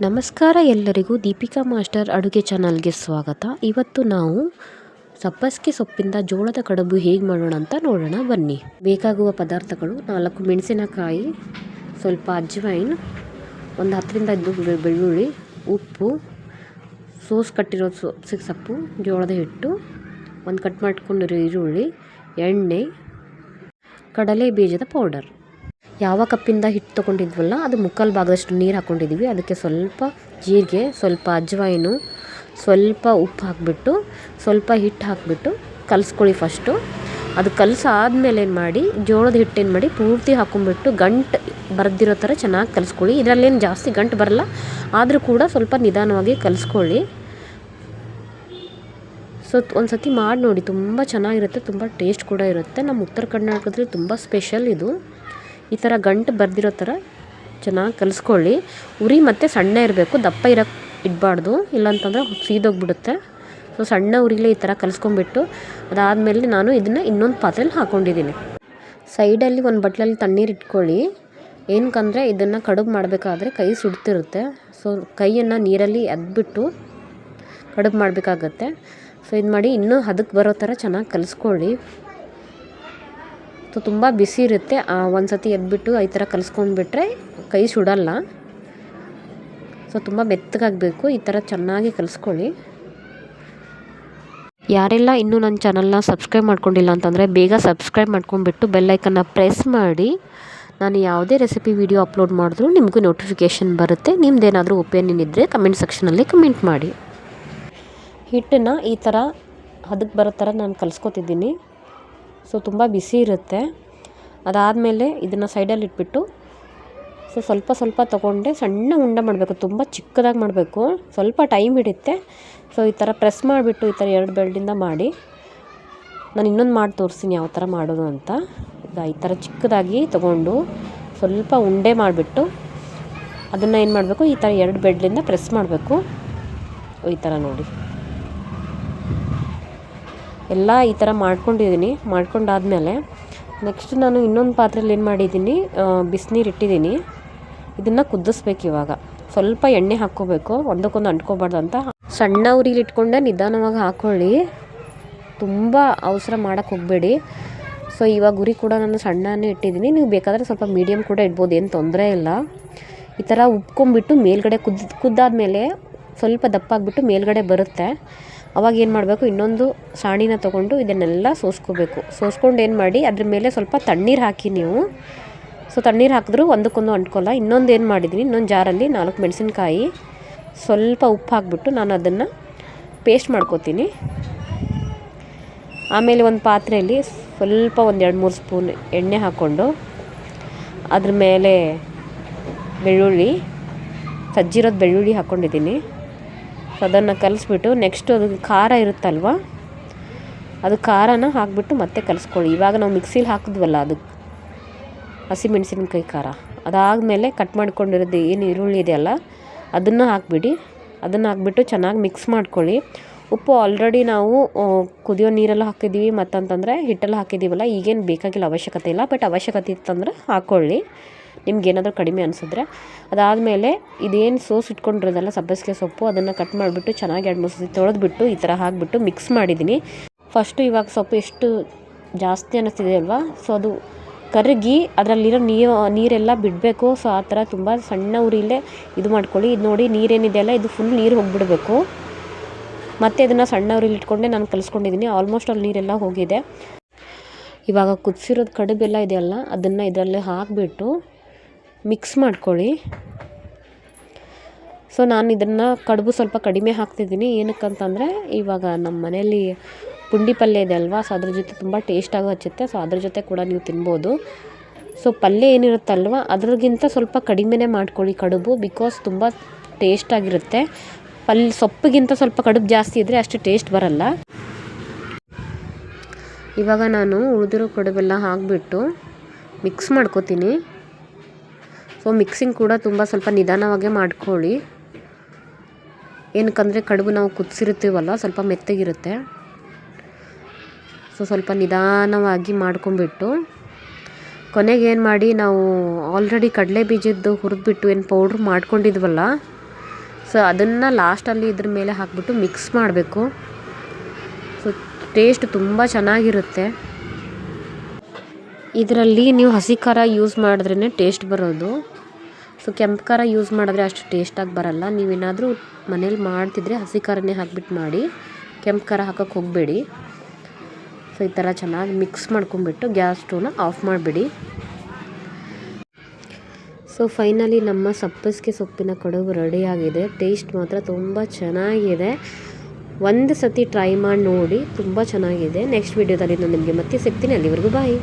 ನಮಸ್ಕಾರ ಎಲ್ಲರಿಗೂ ದೀಪಿಕಾ ಮಾಸ್ಟರ್ ಅಡುಗೆ ಚಾನಲ್ಗೆ ಸ್ವಾಗತ. ಇವತ್ತು ನಾವು ಸಬ್ಬಸಿಗೆ ಸೊಪ್ಪಿಂದ ಜೋಳದ ಕಡುಬು ಹೇಗೆ ಮಾಡೋಣ ಅಂತ ನೋಡೋಣ ಬನ್ನಿ. ಬೇಕಾಗುವ ಪದಾರ್ಥಗಳು 4 ಮೆಣಸಿನಕಾಯಿ, ಸ್ವಲ್ಪ ಅಜ್ವೈನ್, ಒಂದು 10-15 ಬೆಳ್ಳುಳ್ಳಿ, ಉಪ್ಪು, ಸೋಸ್ ಕಟ್ಟಿರೋ ಸಬ್ಬಸಿಗೆ ಸೊಪ್ಪು, ಜೋಳದ ಹಿಟ್ಟು, ಒಂದು ಕಟ್ ಮಾಡ್ಕೊಂಡಿರೋ ಈರುಳ್ಳಿ, ಎಣ್ಣೆ, ಕಡಲೆ ಬೀಜದ ಪೌಡರ್. ಯಾವ ಕಪ್ಪಿಂದ ಹಿಟ್ಟು ತೊಗೊಂಡಿದ್ವಲ್ಲ ಅದು ಮುಕ್ಕಾಲು ಭಾಗದಷ್ಟು ನೀರು ಹಾಕ್ಕೊಂಡಿದ್ದೀವಿ. ಅದಕ್ಕೆ ಸ್ವಲ್ಪ ಜೀರಿಗೆ, ಸ್ವಲ್ಪ ಅಜ್ವೈನು, ಸ್ವಲ್ಪ ಉಪ್ಪು ಹಾಕಿಬಿಟ್ಟು ಸ್ವಲ್ಪ ಹಿಟ್ಟು ಹಾಕಿಬಿಟ್ಟು ಕಲಿಸ್ಕೊಳ್ಳಿ. ಫಸ್ಟು ಅದು ಕಲಸಾದ್ಮೇಲೆ ಏನು ಮಾಡಿ, ಜೋಳದ ಹಿಟ್ಟೇನು ಮಾಡಿ ಪೂರ್ತಿ ಹಾಕ್ಕೊಂಬಿಟ್ಟು ಗಂಟು ಬರೆದಿರೋ ಥರ ಚೆನ್ನಾಗಿ ಕಲಿಸ್ಕೊಳ್ಳಿ. ಇದರಲ್ಲೇನು ಜಾಸ್ತಿ ಗಂಟು ಬರಲ್ಲ, ಆದರೂ ಕೂಡ ಸ್ವಲ್ಪ ನಿಧಾನವಾಗಿ ಕಲಿಸ್ಕೊಳ್ಳಿ. ಸೊ ಒಂದು ಸತಿ ಮಾಡಿ ನೋಡಿ, ತುಂಬ ಚೆನ್ನಾಗಿರುತ್ತೆ, ತುಂಬ ಟೇಸ್ಟ್ ಕೂಡ ಇರುತ್ತೆ. ನಮ್ಮ ಉತ್ತರ ಕರ್ನಾಟಕದಲ್ಲಿ ತುಂಬ ಸ್ಪೆಷಲ್ ಇದು. ಈ ಥರ ಗಂಟು ಬರ್ದಿರೋ ಥರ ಚೆನ್ನಾಗಿ ಕಲಿಸ್ಕೊಳ್ಳಿ. ಉರಿ ಮತ್ತು ಸಣ್ಣ ಇರಬೇಕು, ದಪ್ಪ ಇರೋಕ್ಕೆ ಇಡಬಾರ್ದು, ಇಲ್ಲಾಂತಂದರೆ ಸೀದೋಗ್ಬಿಡುತ್ತೆ. ಸೊ ಸಣ್ಣ ಉರಿಲೇ ಈ ಥರ ಕಲಿಸ್ಕೊಂಬಿಟ್ಟು ಅದಾದಮೇಲೆ ನಾನು ಇದನ್ನು ಇನ್ನೊಂದು ಪಾತ್ರೆಯಲ್ಲಿ ಹಾಕ್ಕೊಂಡಿದ್ದೀನಿ. ಸೈಡಲ್ಲಿ ಒಂದು ಬಟ್ಲಲ್ಲಿ ತಣ್ಣೀರು ಇಟ್ಕೊಳ್ಳಿ. ಏನಕ್ಕಂದರೆ ಇದನ್ನು ಕಡುಬು ಮಾಡಬೇಕಾದ್ರೆ ಕೈ ಸುಡ್ತಿರುತ್ತೆ. ಸೊ ಕೈಯನ್ನು ನೀರಲ್ಲಿ ಎದ್ಬಿಟ್ಟು ಕಡುಬು ಮಾಡಬೇಕಾಗತ್ತೆ. ಸೊ ಇದು ಮಾಡಿ ಇನ್ನೂ ಹದಕ್ಕೆ ಬರೋ ಥರ ಚೆನ್ನಾಗಿ ಕಲಿಸ್ಕೊಳ್ಳಿ. ಸೊ ತುಂಬ ಬಿಸಿ ಇರುತ್ತೆ. ಒಂದು ಸತಿ ಎದ್ಬಿಟ್ಟು ಈ ಥರ ಕಲಿಸ್ಕೊಂಡ್ಬಿಟ್ರೆ ಕೈ ಸುಡಲ್ಲ. ಸೊ ತುಂಬ ಮೆತ್ತಗಾಗಬೇಕು, ಈ ಥರ ಚೆನ್ನಾಗಿ ಕಲಿಸ್ಕೊಳ್ಳಿ. ಯಾರೆಲ್ಲ ಇನ್ನೂ ನನ್ನ ಚಾನಲ್ನ ಸಬ್ಸ್ಕ್ರೈಬ್ ಮಾಡ್ಕೊಂಡಿಲ್ಲ ಅಂತಂದರೆ ಬೇಗ ಸಬ್ಸ್ಕ್ರೈಬ್ ಮಾಡ್ಕೊಂಡ್ಬಿಟ್ಟು ಬೆಲ್ಲೈಕನ್ನ ಪ್ರೆಸ್ ಮಾಡಿ. ನಾನು ಯಾವುದೇ ರೆಸಿಪಿ ವಿಡಿಯೋ ಅಪ್ಲೋಡ್ ಮಾಡಿದ್ರೂ ನಿಮಗೂ ನೋಟಿಫಿಕೇಷನ್ ಬರುತ್ತೆ. ನಿಮ್ಮದೇನಾದರೂ ಒಪಿನಿಯನ್ ಇದ್ದರೆ ಕಮೆಂಟ್ ಸೆಕ್ಷನಲ್ಲಿ ಕಮೆಂಟ್ ಮಾಡಿ. ಹಿಟ್ಟನ್ನು ಈ ಥರ ಹದಕ್ಕೆ ಬರೋ ಥರ ನಾನು ಕಲಿಸ್ಕೊತಿದ್ದೀನಿ. ಸೊ ತುಂಬ ಬಿಸಿ ಇರುತ್ತೆ. ಅದಾದಮೇಲೆ ಇದನ್ನು ಸೈಡಲ್ಲಿ ಇಟ್ಬಿಟ್ಟು ಸ್ವಲ್ಪ ತೊಗೊಂಡೆ ಸಣ್ಣ ಉಂಡೆ ಮಾಡಬೇಕು, ತುಂಬ ಚಿಕ್ಕದಾಗಿ ಮಾಡಬೇಕು, ಸ್ವಲ್ಪ ಟೈಮ್ ಹಿಡಿಯುತ್ತೆ. ಸೊ ಈ ಥರ ಪ್ರೆಸ್ ಮಾಡಿಬಿಟ್ಟು ಈ ಥರ 2 ಬೆರಳಿಂದ ಮಾಡಿ. ನಾನು ಇನ್ನೊಂದು ಮಾಡಿ ತೋರಿಸ್ತೀನಿ ಯಾವ ಥರ ಮಾಡೋದು ಅಂತ. ಈ ಥರ ಚಿಕ್ಕದಾಗಿ ತೊಗೊಂಡು ಸ್ವಲ್ಪ ಉಂಡೆ ಮಾಡಿಬಿಟ್ಟು ಅದನ್ನು ಏನು ಮಾಡಬೇಕು, ಈ ಥರ 2 ಬೆರಳಿಂದ ಪ್ರೆಸ್ ಮಾಡಬೇಕು. ಈ ಥರ ನೋಡಿ ಎಲ್ಲ ಈ ಥರ ಮಾಡ್ಕೊಂಡಿದ್ದೀನಿ. ಮಾಡ್ಕೊಂಡಾದಮೇಲೆ ನೆಕ್ಸ್ಟ್ ನಾನು ಇನ್ನೊಂದು ಪಾತ್ರೆಯಲ್ಲಿ ಏನು ಮಾಡಿದ್ದೀನಿ, ಬಿಸಿನೀರು ಇಟ್ಟಿದ್ದೀನಿ. ಇದನ್ನು ಕುದಿಸ್ಬೇಕು. ಇವಾಗ ಸ್ವಲ್ಪ ಎಣ್ಣೆ ಹಾಕ್ಕೋಬೇಕು, ಒಂದಕ್ಕೊಂದು ಅಂಟ್ಕೋಬಾರ್ದು ಅಂತ. ಸಣ್ಣ ಉರಿಲಿ ಇಟ್ಕೊಂಡೆ ನಿಧಾನವಾಗಿ ಹಾಕ್ಕೊಳ್ಳಿ, ತುಂಬ ಅವಸರ ಮಾಡೋಕ್ಕೆ ಹೋಗಬೇಡಿ. ಸೊ ಇವಾಗ ಉರಿ ಕೂಡ ನಾನು ಸಣ್ಣನೇ ಇಟ್ಟಿದ್ದೀನಿ. ನೀವು ಬೇಕಾದರೆ ಸ್ವಲ್ಪ ಮೀಡಿಯಮ್ ಕೂಡ ಇಡ್ಬೋದು, ಏನು ತೊಂದರೆ ಇಲ್ಲ. ಈ ಥರ ಉಪ್ಕೊಂಬಿಟ್ಟು ಮೇಲ್ಗಡೆ ಕುದ್ದಾದ್ಮೇಲೆ ಸ್ವಲ್ಪ ದಪ್ಪ ಆಗಿಬಿಟ್ಟು ಮೇಲ್ಗಡೆ ಬರುತ್ತೆ. ಅವಾಗ ಏನು ಮಾಡಬೇಕು, ಇನ್ನೊಂದು ಸಾಣಿನ ತೊಗೊಂಡು ಇದನ್ನೆಲ್ಲ ಸೋಸ್ಕೋಬೇಕು. ಸೋಸ್ಕೊಂಡು ಏನು ಮಾಡಿ ಅದ್ರ ಮೇಲೆ ಸ್ವಲ್ಪ ತಣ್ಣೀರು ಹಾಕಿ ನೀವು. ಸೊ ತಣ್ಣೀರು ಹಾಕಿದ್ರೂ ಒಂದಕ್ಕೊಂದು ಅಂಟ್ಕೊಲ್ಲ. ಇನ್ನೊಂದು ಏನು ಮಾಡಿದ್ದೀನಿ, ಇನ್ನೊಂದು ಜಾರಲ್ಲಿ 4 ಮೆಣಸಿನ್ಕಾಯಿ, ಸ್ವಲ್ಪ ಉಪ್ಪು ಹಾಕ್ಬಿಟ್ಟು ನಾನು ಅದನ್ನು ಪೇಸ್ಟ್ ಮಾಡ್ಕೋತೀನಿ. ಆಮೇಲೆ ಒಂದು ಪಾತ್ರೆಯಲ್ಲಿ ಸ್ವಲ್ಪ ಒಂದು 2-3 ಸ್ಪೂನ್ ಎಣ್ಣೆ ಹಾಕ್ಕೊಂಡು ಅದ್ರ ಮೇಲೆ ಬೆಳ್ಳುಳ್ಳಿ, ಸಜ್ಜಿರೋದು ಬೆಳ್ಳುಳ್ಳಿ ಹಾಕ್ಕೊಂಡಿದ್ದೀನಿ. ಸೊ ಅದನ್ನು ಕಲಿಸ್ಬಿಟ್ಟು ನೆಕ್ಸ್ಟು ಅದು ಖಾರ ಇರುತ್ತಲ್ವ, ಅದು ಖಾರನ ಹಾಕಿಬಿಟ್ಟು ಮತ್ತೆ ಕಲಿಸ್ಕೊಳ್ಳಿ. ಇವಾಗ ನಾವು ಮಿಕ್ಸಿಲಿ ಹಾಕಿದ್ವಲ್ಲ ಅದು ಹಸಿಮೆಣಸಿನ್ಕಾಯಿ ಖಾರ, ಅದಾದಮೇಲೆ ಕಟ್ ಮಾಡ್ಕೊಂಡಿರೋದು ಏನು ಈರುಳ್ಳಿ ಇದೆಯಲ್ಲ ಅದನ್ನು ಹಾಕಿಬಿಡಿ. ಅದನ್ನು ಹಾಕ್ಬಿಟ್ಟು ಚೆನ್ನಾಗಿ ಮಿಕ್ಸ್ ಮಾಡ್ಕೊಳ್ಳಿ. ಉಪ್ಪು ಆಲ್ರೆಡಿ ನಾವು ಕುದಿಯೋ ನೀರೆಲ್ಲ ಹಾಕಿದ್ದೀವಿ, ಮತ್ತಂತಂದರೆ ಹಿಟ್ಟೆಲ್ಲ ಹಾಕಿದ್ದೀವಲ್ಲ, ಈಗೇನು ಬೇಕಾಗಿಲ್ಲ, ಅವಶ್ಯಕತೆ ಇಲ್ಲ. ಬಟ್ ಅವಶ್ಯಕತೆ ಇತ್ತಂದರೆ ಹಾಕ್ಕೊಳ್ಳಿ, ನಿಮ್ಗೇನಾದರೂ ಕಡಿಮೆ ಅನಿಸಿದ್ರೆ. ಅದಾದಮೇಲೆ ಇದೇನು ಸೋಸ್ ಇಟ್ಕೊಂಡಿರೋದಲ್ಲ ಸಬ್ಬಸಿಗೆ ಸೊಪ್ಪು, ಅದನ್ನು ಕಟ್ ಮಾಡಿಬಿಟ್ಟು ಚೆನ್ನಾಗಿ 2-3 ಸತಿ ತೊಳೆದ್ಬಿಟ್ಟು ಈ ಥರ ಹಾಕಿಬಿಟ್ಟು ಮಿಕ್ಸ್ ಮಾಡಿದ್ದೀನಿ. ಫಸ್ಟು ಇವಾಗ ಸೊಪ್ಪು ಎಷ್ಟು ಜಾಸ್ತಿ ಅನ್ನಿಸ್ತಿದೆ ಅಲ್ವಾ, ಸೊ ಅದು ಕರಗಿ ಅದರಲ್ಲಿರೋ ನೀರೆಲ್ಲ ಬಿಡಬೇಕು. ಸೊ ಆ ಥರ ತುಂಬ ಸಣ್ಣ ಉರಿಲೇ ಇದು ಮಾಡ್ಕೊಳ್ಳಿ. ಇದು ನೋಡಿ ನೀರೇನಿದೆಯಲ್ಲ, ಇದು ಫುಲ್ ನೀರು ಹೋಗಿಬಿಡ್ಬೇಕು. ಮತ್ತು ಇದನ್ನು ಸಣ್ಣ ಉರಿಲಿ ಇಟ್ಕೊಂಡೆ ನಾನು ಕಲಿಸ್ಕೊಂಡಿದ್ದೀನಿ. ಆಲ್ಮೋಸ್ಟ್ ಅಲ್ಲಿ ನೀರೆಲ್ಲ ಹೋಗಿದೆ. ಇವಾಗ ಕುದಿಸಿರೋದು ಕಡುಬೆಲ್ಲ ಇದೆಯಲ್ಲ ಅದನ್ನು ಇದರಲ್ಲೇ ಹಾಕಿಬಿಟ್ಟು ಮಿಕ್ಸ್ ಮಾಡ್ಕೊಳ್ಳಿ. ಸೊ ನಾನು ಇದನ್ನು ಕಡುಬು ಸ್ವಲ್ಪ ಕಡಿಮೆ ಹಾಕ್ತಿದ್ದೀನಿ. ಏನಕ್ಕಂತಂದರೆ ಇವಾಗ ನಮ್ಮ ಮನೆಯಲ್ಲಿ ಪುಂಡಿ ಪಲ್ಯ ಇದೆ ಅಲ್ವಾ, ಸೊ ಅದ್ರ ಜೊತೆ ತುಂಬ ಟೇಸ್ಟಾಗಿ ಹಚ್ಚುತ್ತೆ. ಸೊ ಅದ್ರ ಜೊತೆ ಕೂಡ ನೀವು ತಿನ್ಬೋದು. ಸೊ ಪಲ್ಯ ಏನಿರುತ್ತಲ್ವ ಅದ್ರಿಗಿಂತ ಸ್ವಲ್ಪ ಕಡಿಮೆನೇ ಮಾಡ್ಕೊಳ್ಳಿ ಕಡುಬು, ಬಿಕಾಸ್ ತುಂಬ ಟೇಸ್ಟಾಗಿರುತ್ತೆ. ಸೊಪ್ಪಿಗಿಂತ ಸ್ವಲ್ಪ ಕಡುಬು ಜಾಸ್ತಿ ಇದ್ದರೆ ಅಷ್ಟು ಟೇಸ್ಟ್ ಬರಲ್ಲ. ಇವಾಗ ನಾನು ಉಳಿದಿರೋ ಕಡುಬೆಲ್ಲ ಹಾಕಿಬಿಟ್ಟು ಮಿಕ್ಸ್ ಮಾಡ್ಕೋತೀನಿ. ಸೊ ಮಿಕ್ಸಿಂಗ್ ಕೂಡ ತುಂಬ ಸ್ವಲ್ಪ ನಿಧಾನವಾಗೇ ಮಾಡ್ಕೊಳ್ಳಿ. ಏನಕ್ಕಂದರೆ ಕಡುಬು ನಾವು ಕುದಿಸಿರ್ತೀವಲ್ಲ ಸ್ವಲ್ಪ ಮೆತ್ತಗಿರುತ್ತೆ. ಸೊ ಸ್ವಲ್ಪ ನಿಧಾನವಾಗಿ ಮಾಡ್ಕೊಂಬಿಟ್ಟು ಕೊನೆಗೆ ಏನು ಮಾಡಿ, ನಾವು ಆಲ್ರೆಡಿ ಕಡಲೆ ಬೀಜದ್ದು ಹುರಿದ್ಬಿಟ್ಟು ಏನು ಪೌಡ್ರ್ ಮಾಡ್ಕೊಂಡಿದ್ವಲ್ಲ ಸೊ ಅದನ್ನು ಲಾಸ್ಟಲ್ಲಿ ಇದ್ರ ಮೇಲೆ ಹಾಕಿಬಿಟ್ಟು ಮಿಕ್ಸ್ ಮಾಡಬೇಕು. ಸೊ ಟೇಸ್ಟ್ ತುಂಬ ಚೆನ್ನಾಗಿರುತ್ತೆ. ಇದರಲ್ಲಿ ನೀವು ಹಸಿ ಖಾರ ಯೂಸ್ ಮಾಡಿದ್ರೇ ಟೇಸ್ಟ್ ಬರೋದು. ಸೊ ಕೆಂಪು ಖಾರ ಯೂಸ್ ಮಾಡಿದ್ರೆ ಅಷ್ಟು ಟೇಸ್ಟಾಗಿ ಬರಲ್ಲ. ನೀವೇನಾದರೂ ಮನೇಲಿ ಮಾಡ್ತಿದ್ರೆ ಹಸಿ ಖಾರನೇ ಹಾಕ್ಬಿಟ್ಟು ಮಾಡಿ, ಕೆಂಪು ಖಾರ ಹಾಕೋಕ್ಕೆ ಹೋಗಬೇಡಿ. ಸೊ ಈ ಥರ ಚೆನ್ನಾಗಿ ಮಿಕ್ಸ್ ಮಾಡ್ಕೊಂಬಿಟ್ಟು ಗ್ಯಾಸ್ ಸ್ಟವ್ನ ಆಫ್ ಮಾಡಿಬಿಡಿ. ಸೊ ಫೈನಲಿ ನಮ್ಮ ಸಬ್ಬಸಿಗೆ ಸೊಪ್ಪಿನ ಕಡುಬು ರೆಡಿಯಾಗಿದೆ. ಟೇಸ್ಟ್ ಮಾತ್ರ ತುಂಬ ಚೆನ್ನಾಗಿದೆ. ಒಂದು ಸತಿ ಟ್ರೈ ಮಾಡಿ ನೋಡಿ, ತುಂಬ ಚೆನ್ನಾಗಿದೆ. ನೆಕ್ಸ್ಟ್ ವೀಡಿಯೋದಲ್ಲಿ ನಾನು ನಿಮಗೆ ಮತ್ತೆ ಸಿಗ್ತೀನಿ. ಅಲ್ಲಿವರೆಗೂ ಬಾಯ್.